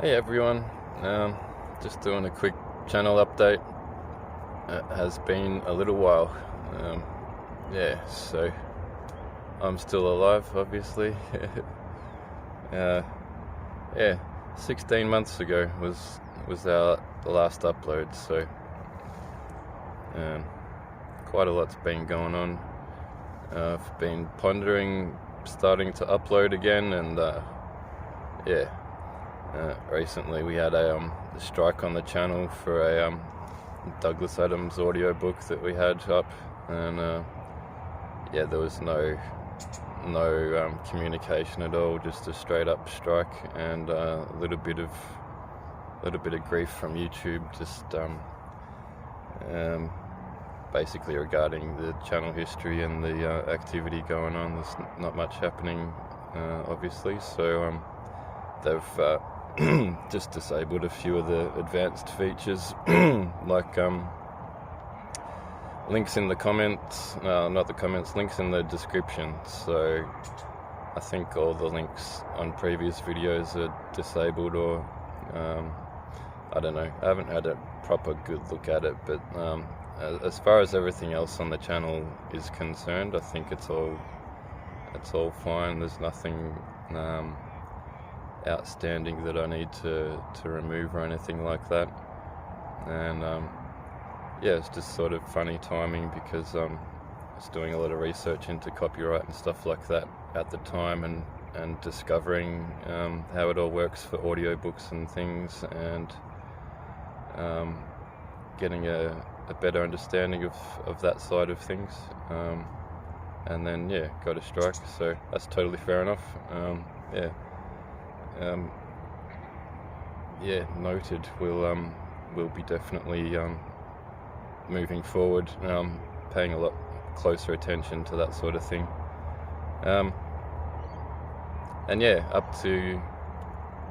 Hey everyone, just doing a quick channel update. It has been a little while. So I'm still alive, obviously. uh, yeah, 16 months ago was the last upload, so quite a lot's been going on. I've been pondering starting to upload again, and recently we had a strike on the channel for a Douglas Adams audiobook that we had up, and there was no communication at all, just a straight up strike, and a little bit of grief from YouTube, just basically regarding the channel history and the activity going on. There's not much happening, obviously, so they've just disabled a few of the advanced features, like links in the comments, links in the description. So I think all the links on previous videos are disabled, or I don't know. I haven't had a proper good look at it, but as far as everything else on the channel is concerned, I think it's all fine. There's nothing outstanding that I need to remove or anything like that. And it's just sort of funny timing, because I was doing a lot of research into copyright and stuff like that at the time, and discovering how it all works for audiobooks and things, and getting a better understanding of that side of things, and then got a strike, so that's totally fair enough. Noted. We'll be definitely moving forward, paying a lot closer attention to that sort of thing.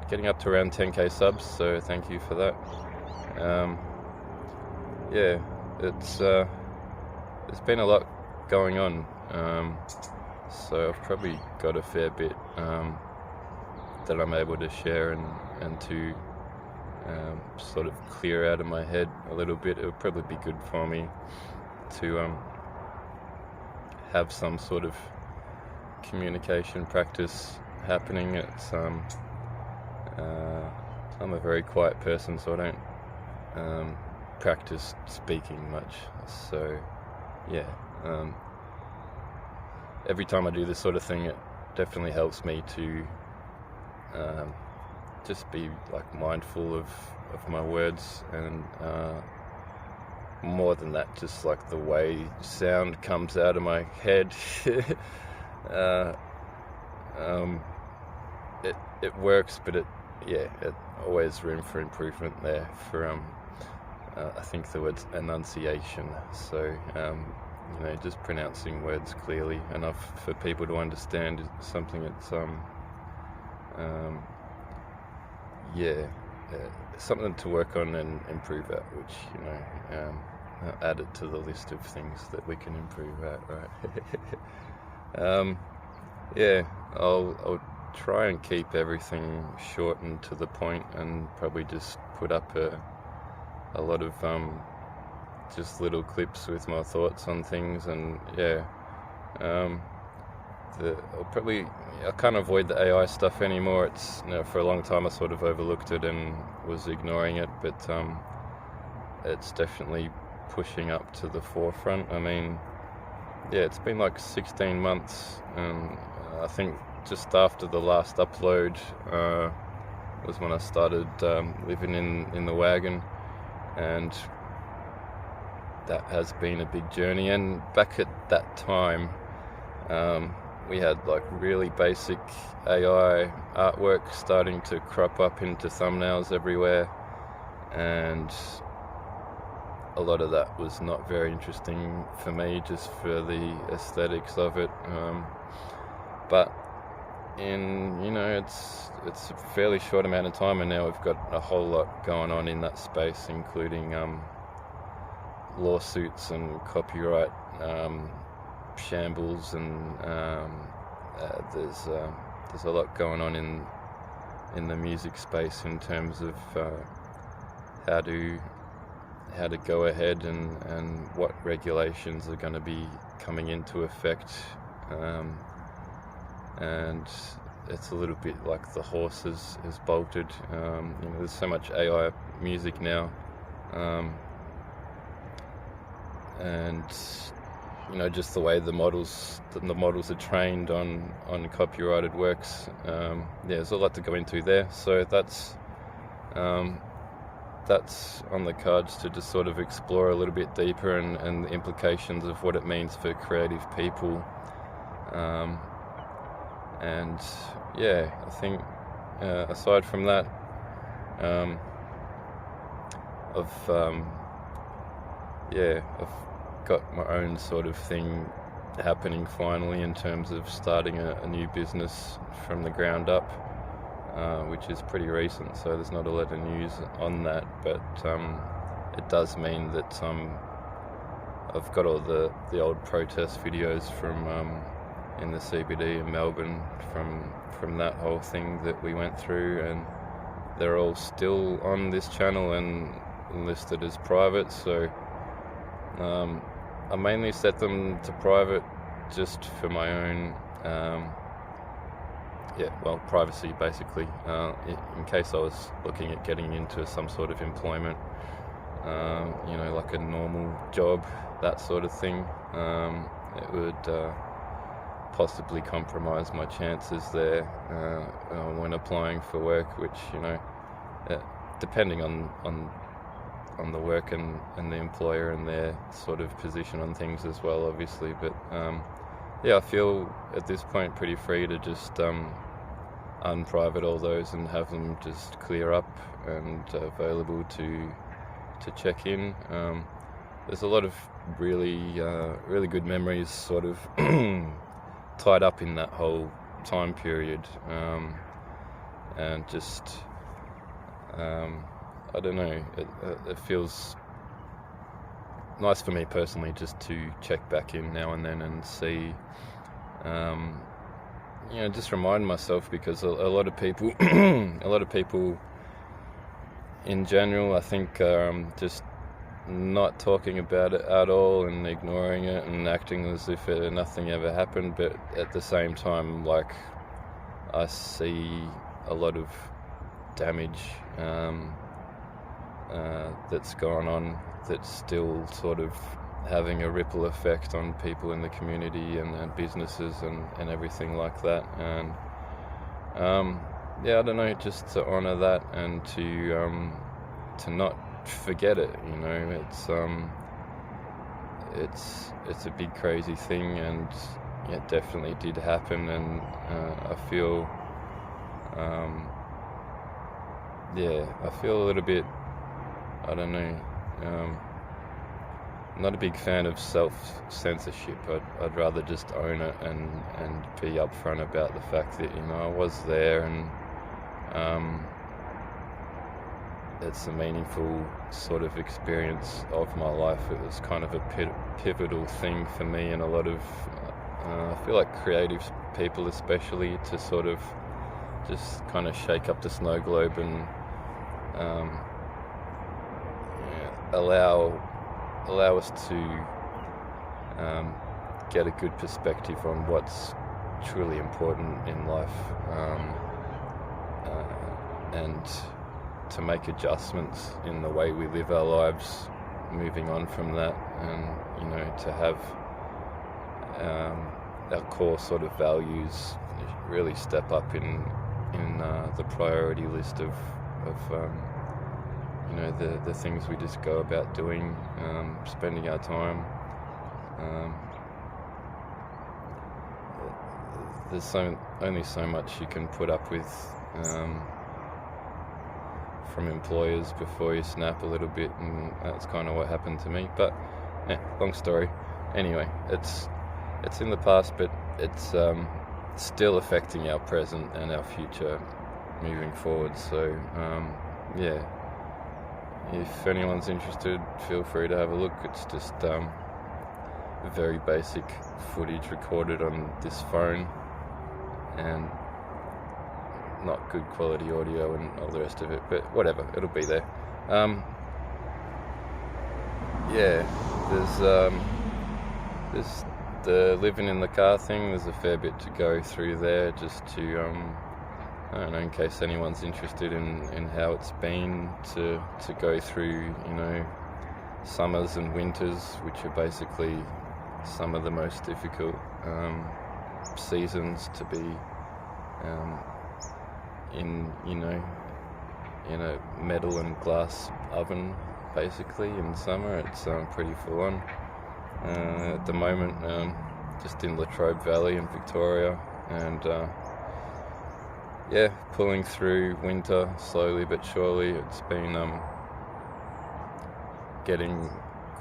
Getting up to around 10k subs, so thank you for that. There's been a lot going on, so I've probably got a fair bit that I'm able to share and to sort of clear out of my head a little bit. It would probably be good for me to have some sort of communication practice happening. It's I'm a very quiet person, so I don't practice speaking much, so every time I do this sort of thing, it definitely helps me to just be like mindful of my words, and more than that, just like the way sound comes out of my head. It works, but it always room for improvement there for I think the word's enunciation, so just pronouncing words clearly enough for people to understand is something that's something to work on and improve at, which add it to the list of things that we can improve at, right? I'll try and keep everything short and to the point, and probably just put up a lot of just little clips with my thoughts on things, and I can't avoid the AI stuff anymore. It's for a long time I sort of overlooked it and was ignoring it, but it's definitely pushing up to the forefront. I mean, it's been like 16 months, and I think just after the last upload was when I started living in the wagon, and that has been a big journey. And back at that time, we had like really basic AI artwork starting to crop up into thumbnails everywhere, and a lot of that was not very interesting for me, just for the aesthetics of it. But it's a fairly short amount of time, and now we've got a whole lot going on in that space, including lawsuits and copyright shambles, and there's a lot going on in the music space in terms of how to go ahead and what regulations are going to be coming into effect, and it's a little bit like the horse has bolted. There's so much AI music now, and just the way the models are trained on copyrighted works. There's a lot to go into there. So that's on the cards to just sort of explore a little bit deeper and the implications of what it means for creative people. And yeah, I think aside from that, I've got my own sort of thing happening finally in terms of starting a new business from the ground up, which is pretty recent, so there's not a lot of news on that, but it does mean that I've got all the old protest videos from in the CBD in Melbourne from that whole thing that we went through, and they're all still on this channel and listed as private. So I mainly set them to private just for my own privacy, basically, in case I was looking at getting into some sort of employment, like a normal job, that sort of thing. It would possibly compromise my chances there when applying for work, which, depending on the work and the employer and their sort of position on things as well, obviously. But I feel at this point pretty free to just unprivate all those and have them just clear up and available to check in. There's a lot of really good memories sort of tied up in that whole time period, and just I don't know, it feels nice for me personally just to check back in now and then and see, just remind myself, because a lot of people in general, I think, just not talking about it at all and ignoring it and acting as if nothing ever happened. But at the same time, like, I see a lot of damage that's gone on, that's still sort of having a ripple effect on people in the community and businesses and everything like that. And I don't know, just to honour that and to not forget it. It's a big crazy thing, and it definitely did happen. And I feel a little bit, I don't know, not a big fan of self-censorship. I'd rather just own it and be upfront about the fact that, I was there, and it's a meaningful sort of experience of my life. It was kind of a pivotal thing for me, and a lot of, I feel like creative people especially, to sort of just kind of shake up the snow globe and allow us to get a good perspective on what's truly important in life, and to make adjustments in the way we live our lives moving on from that, and to have our core sort of values really step up in the priority list of the things we just go about doing, spending our time. There's only so much you can put up with from employers before you snap a little bit, and that's kind of what happened to me. But long story. Anyway, it's in the past, but it's still affecting our present and our future moving forward. So if anyone's interested, feel free to have a look. It's just very basic footage recorded on this phone, and not good quality audio and all the rest of it, but whatever, it'll be there. Yeah, there's the living in the car thing. There's a fair bit to go through there, just to I don't know, in case anyone's interested in how it's been to go through, summers and winters, which are basically some of the most difficult seasons to be in a metal and glass oven, basically. In summer it's pretty full on. At the moment, just in Latrobe Valley in Victoria, and pulling through winter slowly but surely. It's been getting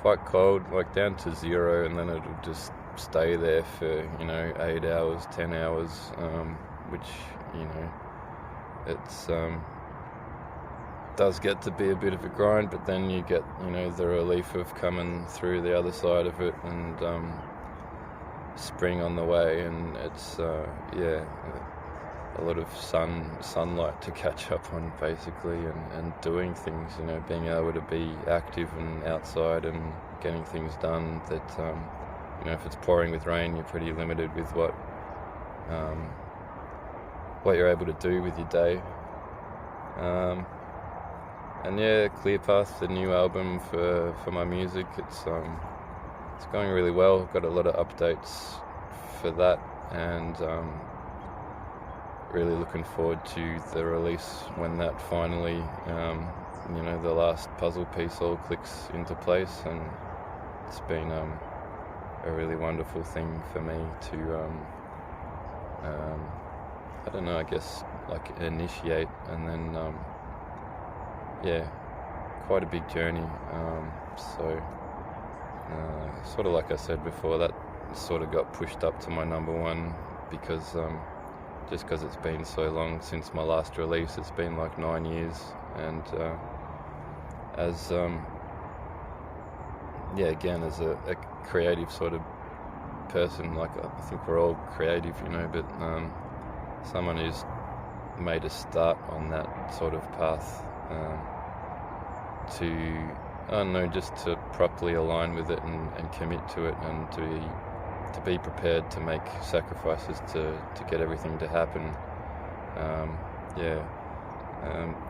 quite cold, like down to 0, and then it'll just stay there for 8 hours, 10 hours, which it's does get to be a bit of a grind, but then you get the relief of coming through the other side of it, and spring on the way, and it's a lot of sunlight to catch up on, basically, and doing things, being able to be active and outside and getting things done that if it's pouring with rain, you're pretty limited with what you're able to do with your day. Clear Path, the new album for my music, it's going really well. Got a lot of updates for that, and really looking forward to the release when that finally the last puzzle piece all clicks into place. And it's been a really wonderful thing for me to I don't know, I guess, like, initiate, and then quite a big journey. Sort of like I said before, that sort of got pushed up to my number one because just because it's been so long since my last release. It's been like 9 years, and as a creative sort of person, like, I think we're all creative, but someone who's made a start on that sort of path, to, I don't know, just to properly align with it and commit to it, and to be prepared to make sacrifices to get everything to happen.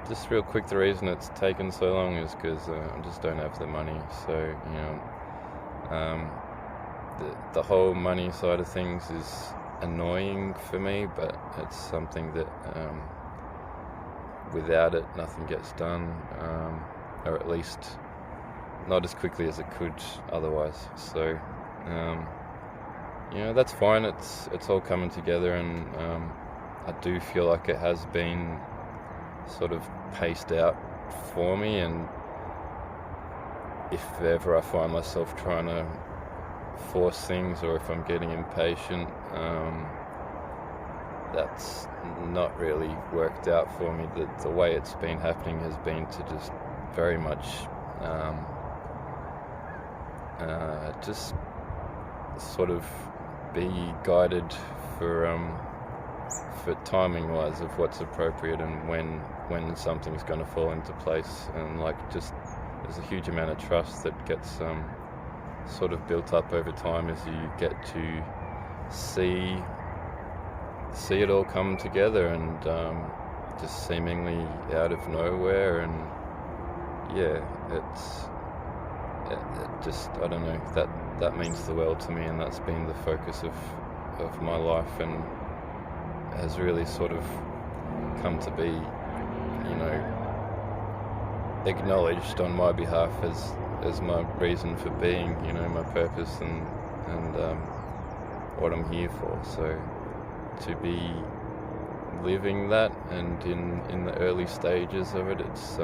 Just real quick, the reason it's taken so long is because I just don't have the money. So the whole money side of things is annoying for me, but it's something that without it nothing gets done, or at least not as quickly as it could otherwise. So that's fine. It's all coming together, and I do feel like it has been sort of paced out for me, and if ever I find myself trying to force things, or if I'm getting impatient, that's not really worked out for me. The way it's been happening has been to just very much just sort of be guided for timing wise of what's appropriate and when something's going to fall into place. And just there's a huge amount of trust that gets sort of built up over time as you get to see it all come together, and just seemingly out of nowhere. And it just, I don't know, that means the world to me, and that's been the focus of my life, and has really sort of come to be acknowledged on my behalf as my reason for being, my purpose, and what I'm here for. So to be living that, and in the early stages of it, it's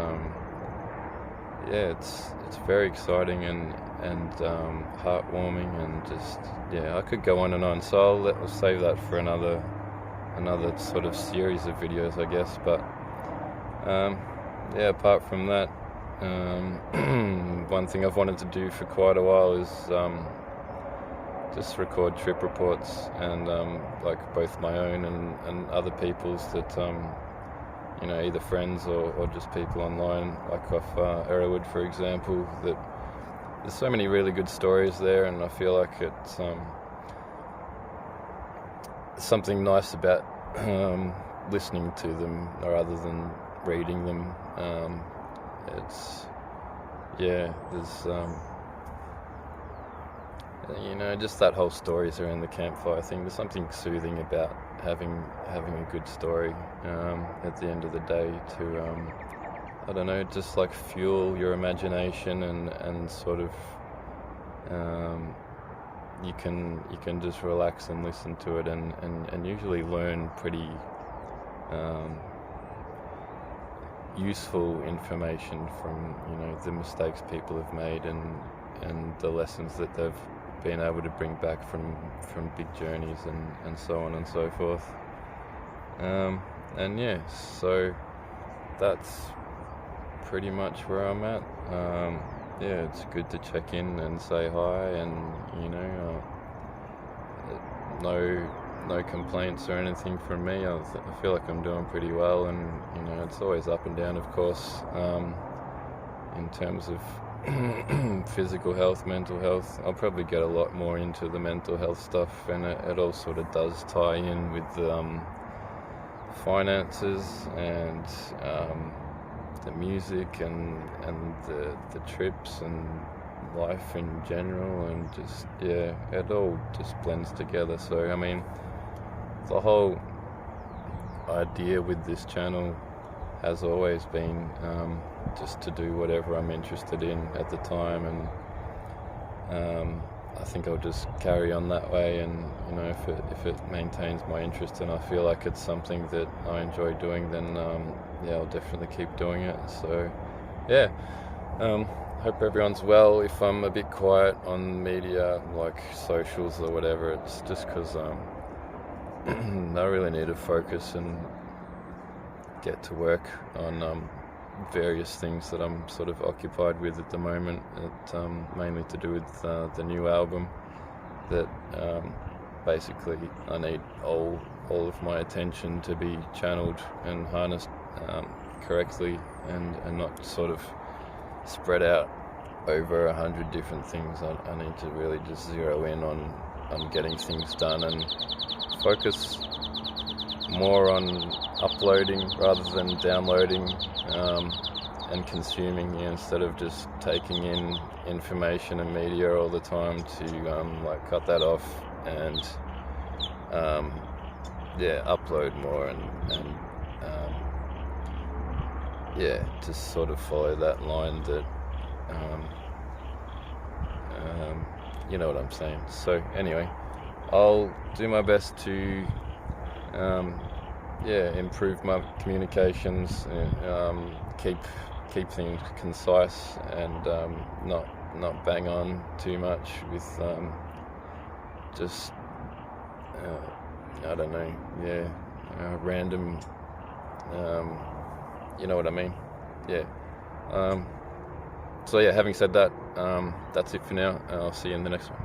it's very exciting and heartwarming, and just I could go on and on. So I'll save that for another sort of series of videos, I guess. But apart from that, one thing I've wanted to do for quite a while is just record trip reports, and like both my own and other people's, that either friends or just people online, like off Errowwood, for example. That there's so many really good stories there, and I feel like it's something nice about listening to them rather than reading them. There's just that whole stories around the campfire thing. There's something soothing about having a good story at the end of the day to I don't know, just like fuel your imagination and sort of you can just relax and listen to it and usually learn pretty useful information from the mistakes people have made and the lessons that they've been able to bring back from big journeys and so on and so forth. So that's pretty much where I'm at. It's good to check in and say hi, and no complaints or anything from me. I feel like I'm doing pretty well, and it's always up and down, of course, in terms of physical health, mental health. I'll probably get a lot more into the mental health stuff, and it all sort of does tie in with finances and the music and the trips and life in general, and just it all just blends together. So I mean, the whole idea with this channel has always been just to do whatever I'm interested in at the time, and I think I'll just carry on that way. And if it maintains my interest and I feel like it's something that I enjoy doing, then I'll definitely keep doing it. So hope everyone's well. If I'm a bit quiet on media like socials or whatever, it's just because I really need to focus and get to work on various things that I'm sort of occupied with at the moment. Mainly to do with the new album that basically I need all of my attention to be channeled and harnessed correctly and not sort of spread out over 100 different things. I need to really just zero in on getting things done and focus more on uploading rather than downloading and consuming, instead of just taking in information and media all the time, to cut that off and upload more and just sort of follow that line that you know what I'm saying. So anyway, I'll do my best to improve my communications, keep things concise, and not bang on too much with just I don't know, random, you know what I mean. So having said that, that's it for now. I'll see you in the next one.